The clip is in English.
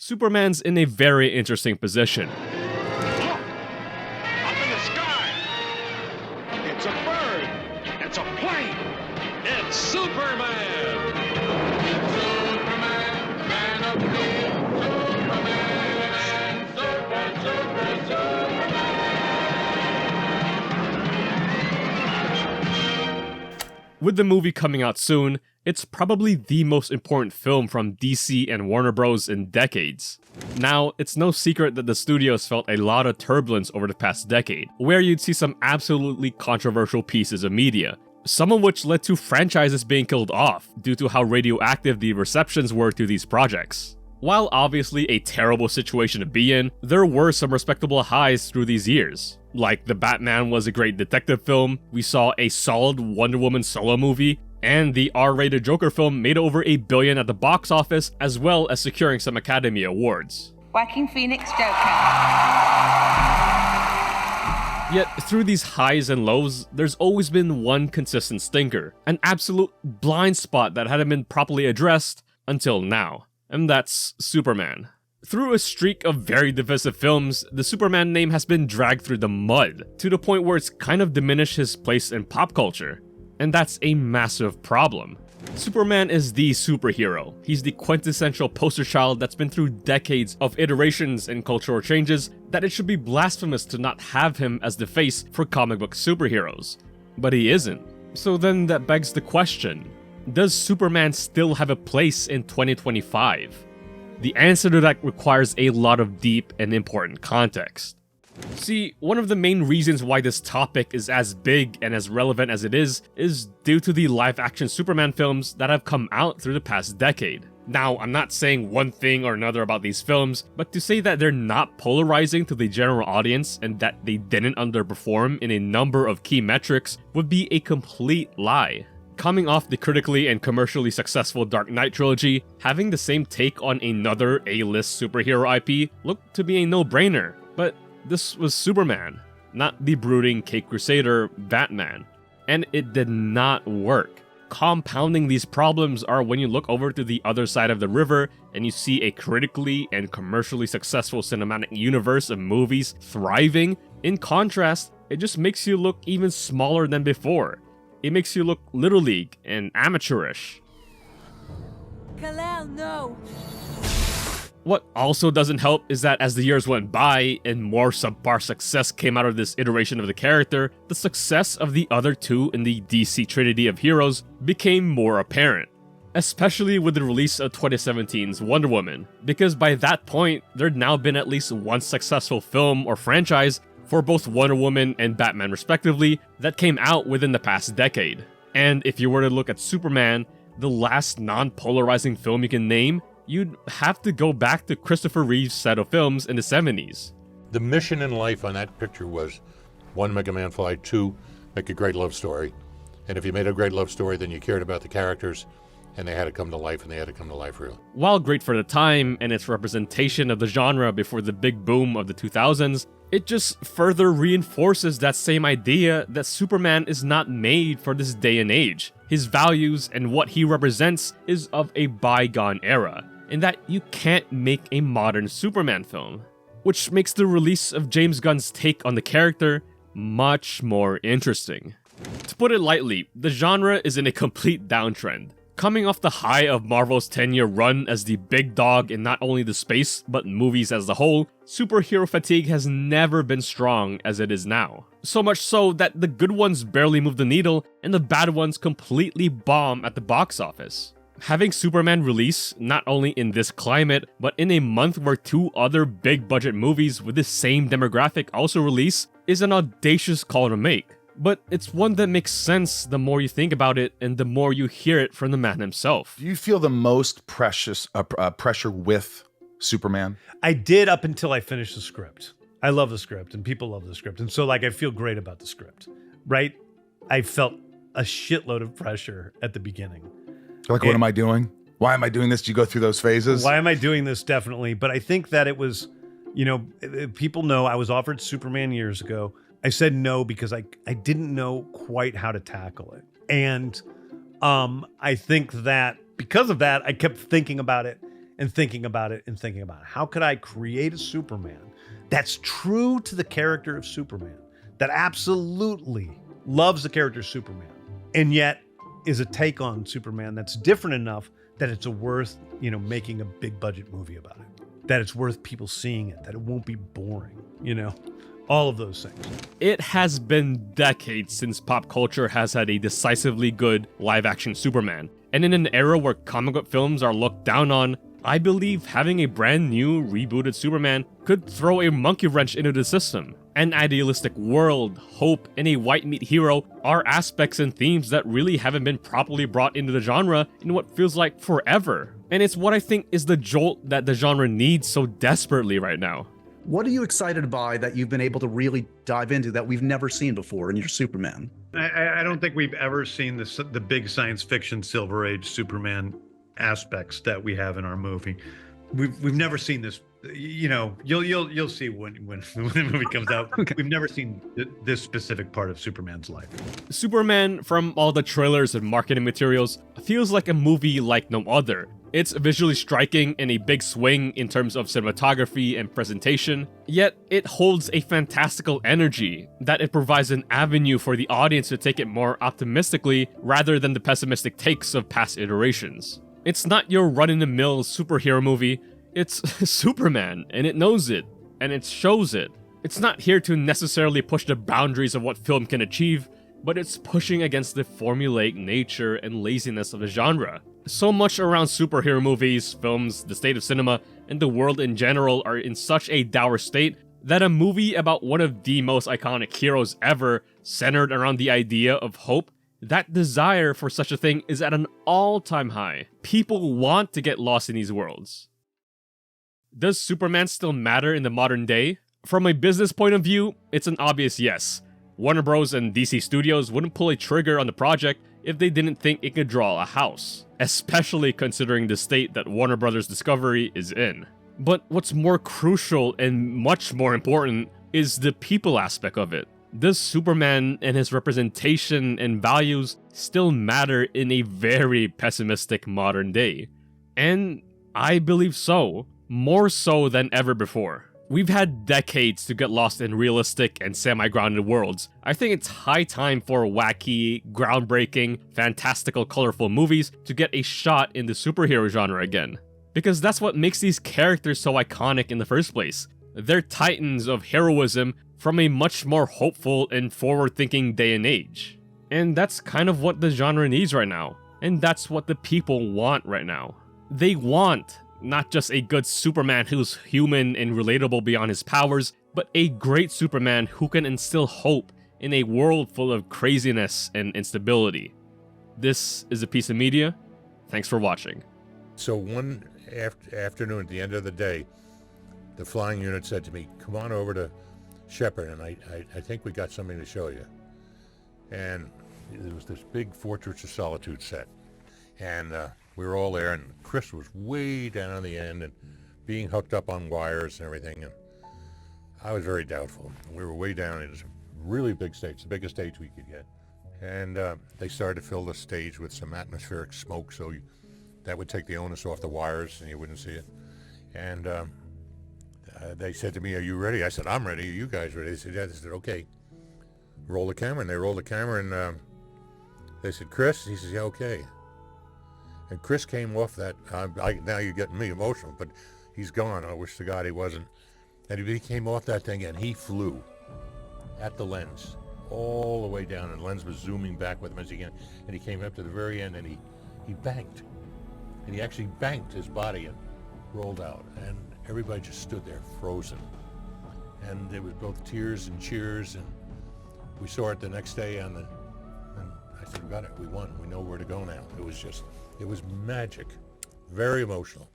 Superman's in a very interesting position. Look! Up in the sky! It's a bird! It's a plane! It's Superman! Superman, man of steel, Superman, Superman. With the movie coming out soon, it's probably the most important film from DC and Warner Bros. In decades. Now, it's no secret that the studios felt a lot of turbulence over the past decade, where you'd see some absolutely controversial pieces of media, some of which led to franchises being killed off due to how radioactive the receptions were to these projects. While obviously a terrible situation to be in, there were some respectable highs through these years. Like The Batman was a great detective film, we saw a solid Wonder Woman solo movie, and the R-rated Joker film made over $1 billion at the box office, as well as securing some Academy Awards. Joaquin Phoenix Joker. Yet, through these highs and lows, there's always been one consistent stinker, an absolute blind spot that hadn't been properly addressed until now, and that's Superman. Through a streak of very divisive films, the Superman name has been dragged through the mud, to the point where it's kind of diminished his place in pop culture. And that's a massive problem. Superman is the superhero. He's the quintessential poster child that's been through decades of iterations and cultural changes that it should be blasphemous to not have him as the face for comic book superheroes. But he isn't. So then that begs the question, does Superman still have a place in 2025? The answer to that requires a lot of deep and important context. See, one of the main reasons why this topic is as big and as relevant as it is due to the live-action Superman films that have come out through the past decade. Now, I'm not saying one thing or another about these films, but to say that they're not polarizing to the general audience and that they didn't underperform in a number of key metrics would be a complete lie. Coming off the critically and commercially successful Dark Knight trilogy, having the same take on another A-list superhero IP looked to be a no-brainer, but this was Superman, not the brooding Cape Crusader Batman. And it did not work. Compounding these problems are when you look over to the other side of the river and you see a critically and commercially successful cinematic universe of movies thriving. In contrast, it just makes you look even smaller than before. It makes you look Little League and amateurish. Kal-El, no! What also doesn't help is that as the years went by and more subpar success came out of this iteration of the character, the success of the other two in the DC trinity of heroes became more apparent. Especially with the release of 2017's Wonder Woman, because by that point, there'd now been at least one successful film or franchise for both Wonder Woman and Batman respectively that came out within the past decade. And if you were to look at Superman, the last non-polarizing film you can name, you'd have to go back to Christopher Reeve's set of films in the 70s. The mission in life on that picture was, 1, make a man fly, 2, make a great love story. And if you made a great love story, then you cared about the characters, and they had to come to life, and they had to come to life real. While great for the time and its representation of the genre before the big boom of the 2000s, it just further reinforces that same idea that Superman is not made for this day and age. His values and what he represents is of a bygone era, in that you can't make a modern Superman film. Which makes the release of James Gunn's take on the character much more interesting. To put it lightly, the genre is in a complete downtrend. Coming off the high of Marvel's 10-year run as the big dog in not only the space, but movies as a whole, superhero fatigue has never been strong as it is now. So much so that the good ones barely move the needle, and the bad ones completely bomb at the box office. Having Superman release, not only in this climate, but in a month where 2 other big budget movies with the same demographic also release, is an audacious call to make. But it's one that makes sense the more you think about it and the more you hear it from the man himself. Do you feel the most pressure with Superman? I did up until I finished the script. I love the script and people love the script. And so I feel great about the script, right? I felt a shitload of pressure at the beginning. What am I doing? Why am I doing this? Do you go through those phases? Why am I doing this? Definitely. But I think that it was, people know I was offered Superman years ago. I said no because I didn't know quite how to tackle it. And I think that because of that, I kept thinking about it. and thinking about it how could I create a Superman that's true to the character of Superman, that absolutely loves the character of Superman, and yet is a take on Superman that's different enough that it's worth, making a big budget movie about it, that it's worth people seeing it, that it won't be boring, all of those things. It has been decades since pop culture has had a decisively good live-action Superman. And in an era where comic book films are looked down on, I believe having a brand new, rebooted Superman could throw a monkey wrench into the system. An idealistic world, hope, and a white meat hero are aspects and themes that really haven't been properly brought into the genre in what feels like forever. And it's what I think is the jolt that the genre needs so desperately right now. What are you excited by that you've been able to really dive into that we've never seen before in your Superman? I don't think we've ever seen the big science fiction Silver Age Superman aspects that we have in our movie. We've never seen this. You'll see when the movie comes out. Okay. We've never seen this specific part of Superman's life. Superman, from all the trailers and marketing materials, feels like a movie like no other. It's visually striking and a big swing in terms of cinematography and presentation, yet it holds a fantastical energy that it provides an avenue for the audience to take it more optimistically rather than the pessimistic takes of past iterations. It's not your run-in-the-mill superhero movie, it's Superman, and it knows it, and it shows it. It's not here to necessarily push the boundaries of what film can achieve, but it's pushing against the formulaic nature and laziness of the genre. So much around superhero movies, films, the state of cinema, and the world in general are in such a dour state that a movie about one of the most iconic heroes ever, centered around the idea of hope, that desire for such a thing is at an all-time high. People want to get lost in these worlds. Does Superman still matter in the modern day? From a business point of view, it's an obvious yes. Warner Bros. And DC Studios wouldn't pull a trigger on the project if they didn't think it could draw a house, especially considering the state that Warner Bros. Discovery is in. But what's more crucial and much more important is the people aspect of it. Does Superman and his representation and values still matter in a very pessimistic modern day? And I believe so, more so than ever before. We've had decades to get lost in realistic and semi-grounded worlds. I think it's high time for wacky, groundbreaking, fantastical, colorful movies to get a shot in the superhero genre again. Because that's what makes these characters so iconic in the first place. They're titans of heroism from a much more hopeful and forward-thinking day and age. And that's kind of what the genre needs right now. And that's what the people want right now. They want not just a good Superman who's human and relatable beyond his powers, but a great Superman who can instill hope in a world full of craziness and instability. This is a piece of media. Thanks for watching. So one afternoon at the end of the day, the flying unit said to me, "Come on over to Shepard, and I think we got something to show you." And there was this big Fortress of Solitude set. And we were all there, and Chris was way down on the end and being hooked up on wires and everything. And I was very doubtful. We were way down. It was a really big stage, the biggest stage we could get. And they started to fill the stage with some atmospheric smoke, so that would take the onus off the wires and you wouldn't see it. And they said to me, "Are you ready?" I said, "I'm ready. Are you guys ready?" They said, "Yeah." They said, "Okay, roll the camera." And they rolled the camera, and they said, "Chris?" He says, "Yeah, okay." And Chris came off that, now you're getting me emotional, but he's gone. I wish to God he wasn't. And he came off that thing, and he flew at the lens all the way down, and the lens was zooming back with him as he came. And he came up to the very end, and he banked. And he actually banked his body and rolled out. And everybody just stood there frozen. And it was both tears and cheers. And we saw it the next day and I said, "We got it. We won. We know where to go now." It was magic. Very emotional.